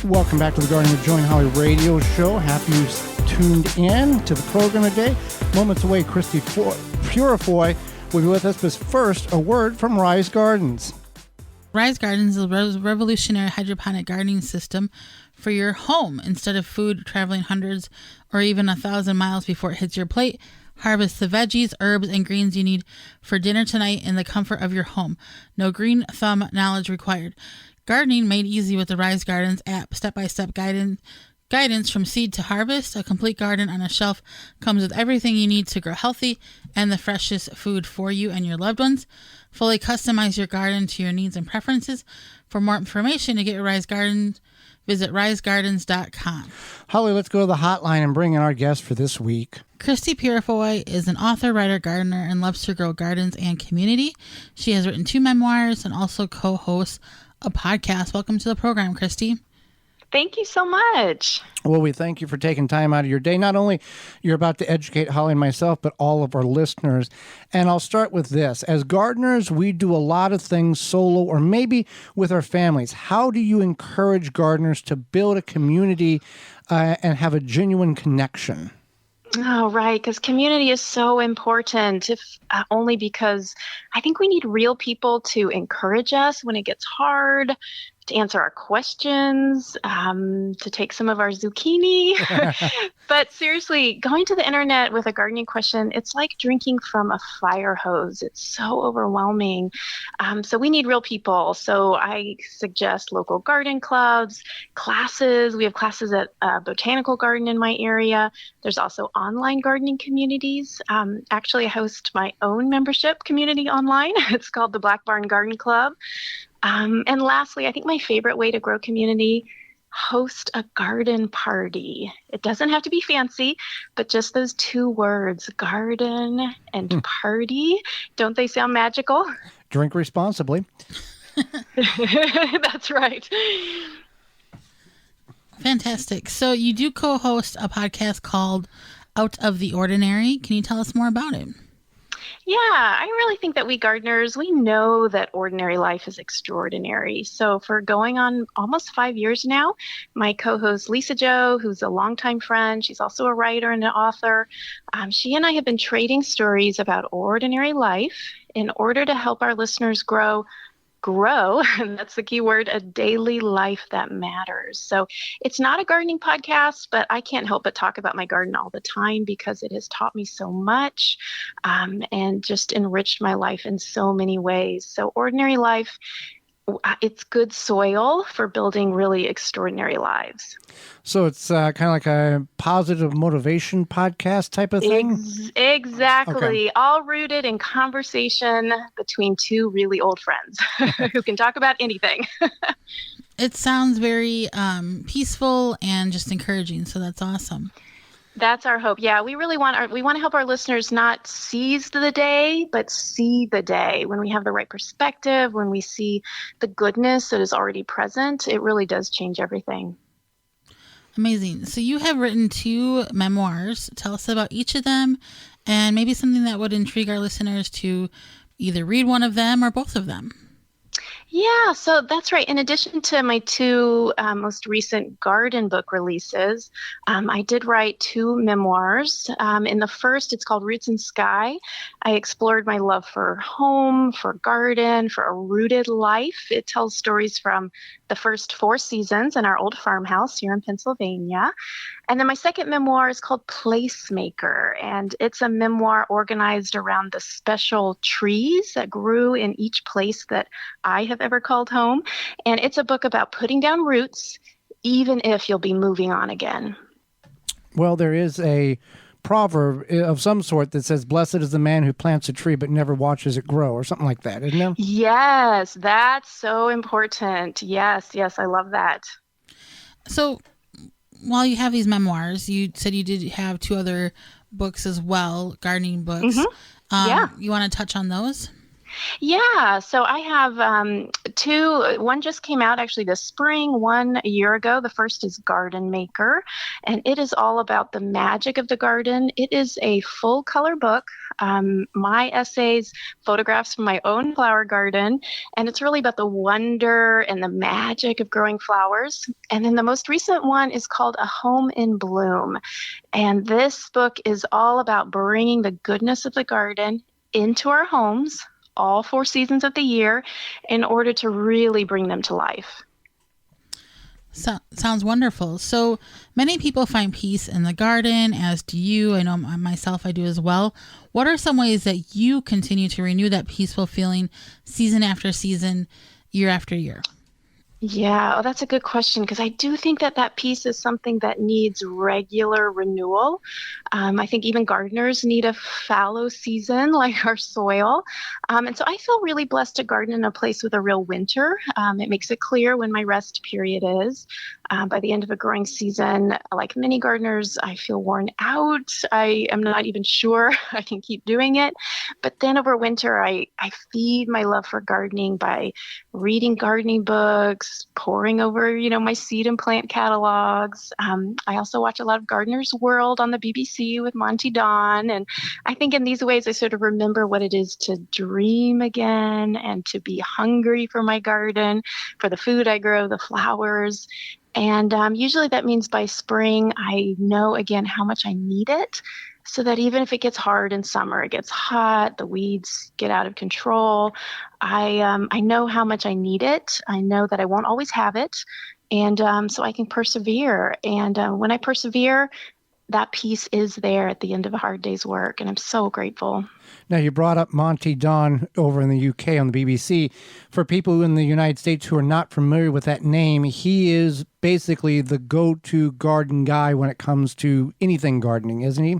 Welcome back to the Gardening with Joe and Holly radio show. Happy you tuned in to the program today. Moments away, Christie Purifoy will be with us, but first, a word from Rise Gardens. Rise Gardens is a revolutionary hydroponic gardening system for your home. Instead of food traveling hundreds or even 1,000 miles before it hits your plate, harvest the veggies, herbs, and greens you need for dinner tonight in the comfort of your home. No green thumb knowledge required. Gardening made easy with the Rise Gardens app. Step-by-step guidance from seed to harvest. A complete garden on a shelf comes with everything you need to grow healthy and the freshest food for you and your loved ones. Fully customize your garden to your needs and preferences. For more information to get your Rise Gardens, visit risegardens.com. Holly, let's go to the hotline and bring in our guest for this week. Christie Purifoy is an author, writer, gardener, and loves to grow gardens and community. She has written 2 memoirs and also co-hosts a podcast. Welcome to the program, Christie. Thank you so much. Well, we thank you for taking time out of your day. Not only you're about to educate Holly and myself, but all of our listeners. And I'll start with this. As gardeners, we do a lot of things solo or maybe with our families. How do you encourage gardeners to build a community and have a genuine connection? Oh, right, because community is so important, if only because I think we need real people to encourage us when it gets hard, to answer our questions, to take some of our zucchini. But seriously, going to the internet with a gardening question, it's like drinking from a fire hose. It's so overwhelming. So we need real people. So I suggest local garden clubs, classes. We have classes at Botanical Garden in my area. There's also online gardening communities. Actually, I host my own membership community online. It's called the Black Barn Garden Club. And lastly, I think my favorite way to grow community, host a garden party. It doesn't have to be fancy, but just those 2 words, garden and party. Don't they sound magical? Drink responsibly. That's right. Fantastic. So you do co-host a podcast called Out of the Ordinary. Can you tell us more about it? Yeah, I really think that we gardeners, we know that ordinary life is extraordinary. So for going on almost 5 years now, my co-host Lisa Jo, who's a longtime friend, she's also a writer and an author, she and I have been trading stories about ordinary life in order to help our listeners grow, and that's the key word, a daily life that matters. So it's not a gardening podcast, but I can't help but talk about my garden all the time because it has taught me so much and just enriched my life in so many ways. So ordinary life, it's good soil for building really extraordinary lives. So it's kind of like a positive motivation podcast type of thing? Exactly. Okay. All rooted in conversation between 2 really old friends who can talk about anything. It sounds very peaceful and just encouraging, so that's awesome. That's our hope. Yeah, we really want to help our listeners not seize the day, but see the day. When we have the right perspective, when we see the goodness that is already present, it really does change everything. Amazing. So you have written 2 memoirs. Tell us about each of them and maybe something that would intrigue our listeners to either read one of them or both of them. Yeah, so that's right. In addition to my 2 most recent garden book releases, I did write 2 memoirs. In the first, it's called Roots and Sky. I explored my love for home, for garden, for a rooted life. It tells stories from the first 4 seasons in our old farmhouse here in Pennsylvania. And then my second memoir is called Placemaker, and it's a memoir organized around the special trees that grew in each place that I have ever called home. And it's a book about putting down roots, even if you'll be moving on again. Well, there is a proverb of some sort that says, blessed is the man who plants a tree but never watches it grow, or something like that, isn't it? Yes, that's so important. Yes, I love that. So while you have these memoirs, you said you did have 2 other books as well, gardening books. Mm-hmm. Yeah. You want to touch on those? Yeah, so I have two. One just came out actually this spring, one a year ago. The first is Garden Maker, and it is all about the magic of the garden. It is a full color book, my essays, photographs from my own flower garden, and it's really about the wonder and the magic of growing flowers. And then the most recent one is called A Home in Bloom. And this book is all about bringing the goodness of the garden into our homes all 4 seasons of the year in order to really bring them to life. Sounds wonderful. So many people find peace in the garden, as do you. I know myself, I do as well. What are some ways that you continue to renew that peaceful feeling season after season, year after year? Yeah, that's a good question because I do think that piece is something that needs regular renewal. I think even gardeners need a fallow season like our soil. And so I feel really blessed to garden in a place with a real winter. It makes it clear when my rest period is. By the end of a growing season, like many gardeners, I feel worn out. I am not even sure I can keep doing it. But then over winter, I feed my love for gardening by reading gardening books, poring over, my seed and plant catalogs. I also watch a lot of Gardener's World on the BBC with Monty Don. And I think in these ways, I sort of remember what it is to dream again and to be hungry for my garden, for the food I grow, the flowers. And usually that means by spring, I know again how much I need it so that even if it gets hard in summer, it gets hot, the weeds get out of control, I know how much I need it. I know that I won't always have it. And so I can persevere. And when I persevere, that piece is there at the end of a hard day's work. And I'm so grateful. Now, you brought up Monty Don over in the UK on the BBC. For people in the United States who are not familiar with that name, he is basically the go-to garden guy when it comes to anything gardening, isn't he?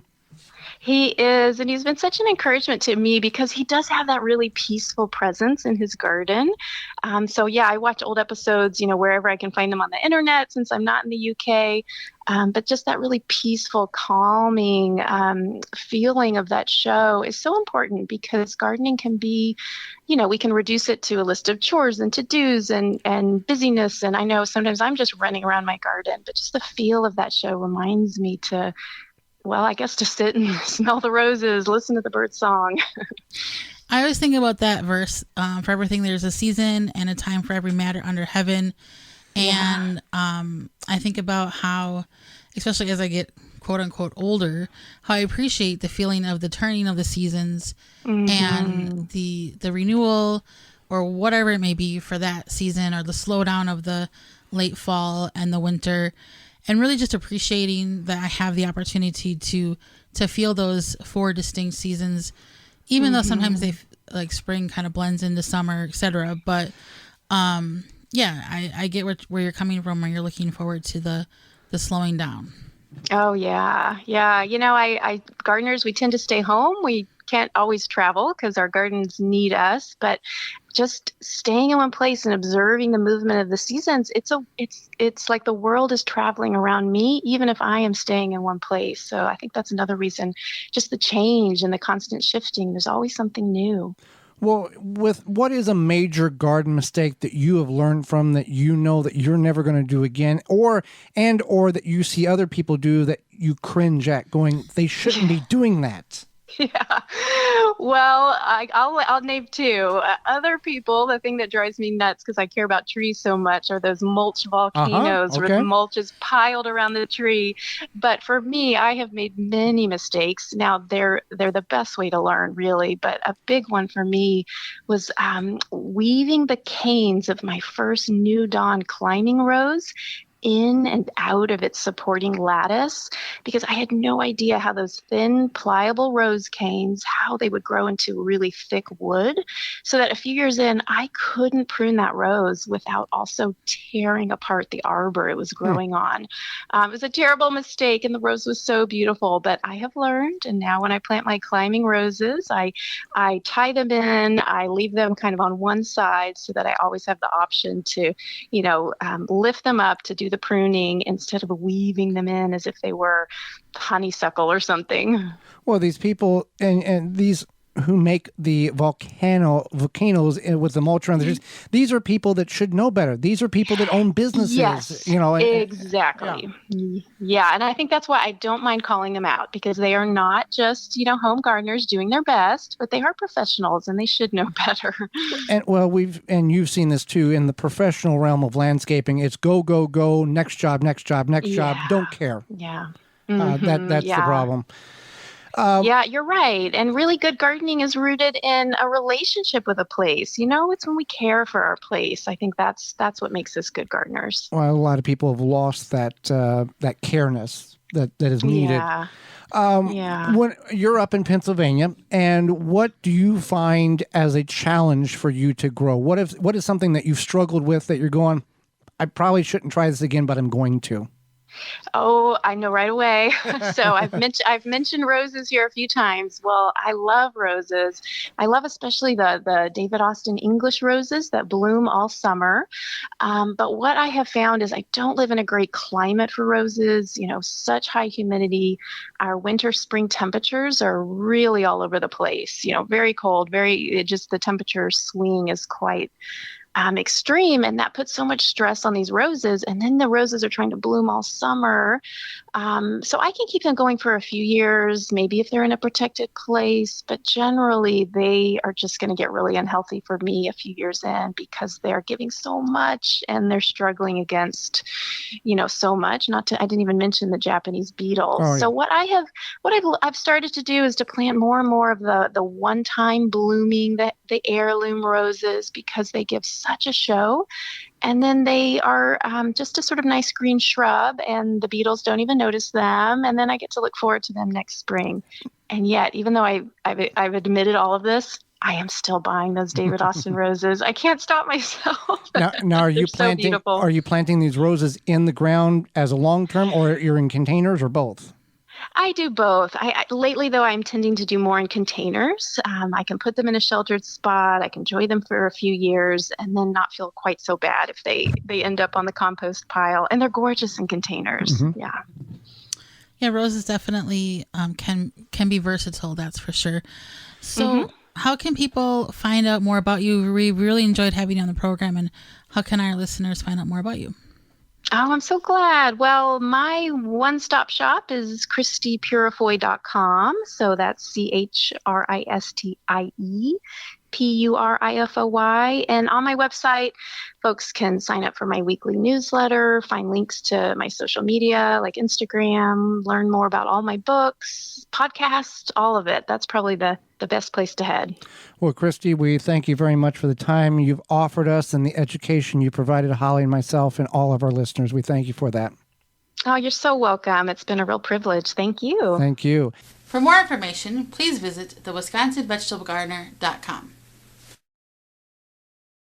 He is, and he's been such an encouragement to me because he does have that really peaceful presence in his garden. So yeah, I watch old episodes, wherever I can find them on the internet since I'm not in the UK. But just that really peaceful, calming feeling of that show is so important because gardening can be, we can reduce it to a list of chores and to-dos and busyness. And I know sometimes I'm just running around my garden, but just the feel of that show reminds me to, well, I guess to sit and smell the roses, listen to the bird song. I always think about that verse, for everything there's a season and a time for every matter under heaven. And I think about how, especially as I get quote unquote older, how I appreciate the feeling of the turning of the seasons and the renewal or whatever it may be for that season, or the slowdown of the late fall and the winter. And really just appreciating that I have the opportunity to feel those 4 distinct seasons, even though sometimes like spring kind of blends into summer, etc. But I get where you're coming from when you're looking forward to the slowing down. Oh, yeah. Yeah. I gardeners, we tend to stay home. We can't always travel because our gardens need us, but just staying in one place and observing the movement of the seasons, it's like the world is traveling around me, even if I am staying in one place. So I think that's another reason, just the change and the constant shifting. There's always something new. Well, with what is a major garden mistake that you have learned from that you know that you're never going to do again, or that you see other people do that you cringe at, going, they shouldn't be doing that? Yeah. Well, I'll name 2. Other people, the thing that drives me nuts because I care about trees so much are those mulch volcanoes where the mulch is piled around the tree. But for me, I have made many mistakes. Now, they're the best way to learn, really. But a big one for me was weaving the canes of my first New Dawn climbing rose in and out of its supporting lattice, because I had no idea how those thin, pliable rose canes, how they would grow into really thick wood, so that a few years in, I couldn't prune that rose without also tearing apart the arbor it was growing on. It was a terrible mistake, and the rose was so beautiful, but I have learned, and now when I plant my climbing roses, I tie them in, I leave them kind of on one side so that I always have the option to, lift them up to do the pruning instead of weaving them in as if they were honeysuckle or something. Well, these people and these who make the volcanoes with the mulch around the trees. These are people that should know better. These are people that own businesses. Yes, exactly. Yeah, and I think that's why I don't mind calling them out, because they are not just, home gardeners doing their best, but they are professionals and they should know better. And you've seen this too in the professional realm of landscaping. It's go, go, go, next job, job, don't care. Yeah. That's the problem. Yeah, you're right. And really good gardening is rooted in a relationship with a place. It's when we care for our place. I think that's what makes us good gardeners. Well, a lot of people have lost that careness that is needed. Yeah. When you're up in Pennsylvania, and what do you find as a challenge for you to grow? What is something that you've struggled with that you're going, I probably shouldn't try this again, but I'm going to? Oh, I know right away. So I've mentioned roses here a few times. Well, I love roses. I love especially the David Austin English roses that bloom all summer. But what I have found is I don't live in a great climate for roses. Such high humidity. Our winter, spring temperatures are really all over the place. Very cold. The temperature swing is quite extreme, and that puts so much stress on these roses. And then the roses are trying to bloom all summer. So I can keep them going for a few years, maybe if they're in a protected place, but generally they are just going to get really unhealthy for me a few years in, because they're giving so much and they're struggling against, so much. I didn't even mention the Japanese beetles. Oh, yeah. So what I've started to do is to plant more and more of the one-time blooming, the heirloom roses, because they give such a show. And then they are just a sort of nice green shrub, and the beetles don't even notice them. And then I get to look forward to them next spring. And yet, even though I've admitted all of this, I am still buying those David Austin roses. I can't stop myself. Now are you planting? So are you planting these roses in the ground as a long term, or you're in containers, or both? I do both. Lately, though, I'm tending to do more in containers. I can put them in a sheltered spot. I can enjoy them for a few years and then not feel quite so bad if they end up on the compost pile. And they're gorgeous in containers. Mm-hmm. Yeah. Yeah, roses definitely can be versatile, that's for sure. So how can people find out more about you? We really enjoyed having you on the program. And how can our listeners find out more about you? Oh, I'm so glad. Well, my one-stop shop is ChristiePurifoy.com. So that's ChristiePurifoy. And on my website, folks can sign up for my weekly newsletter, find links to my social media like Instagram, learn more about all my books, podcasts, all of it. That's probably the best place to head. Well, Christie, we thank you very much for the time you've offered us and the education you provided Holly and myself and all of our listeners. We thank you for that. Oh, you're so welcome. It's been a real privilege. Thank you. Thank you. For more information, please visit thewisconsinvegetablegardener.com.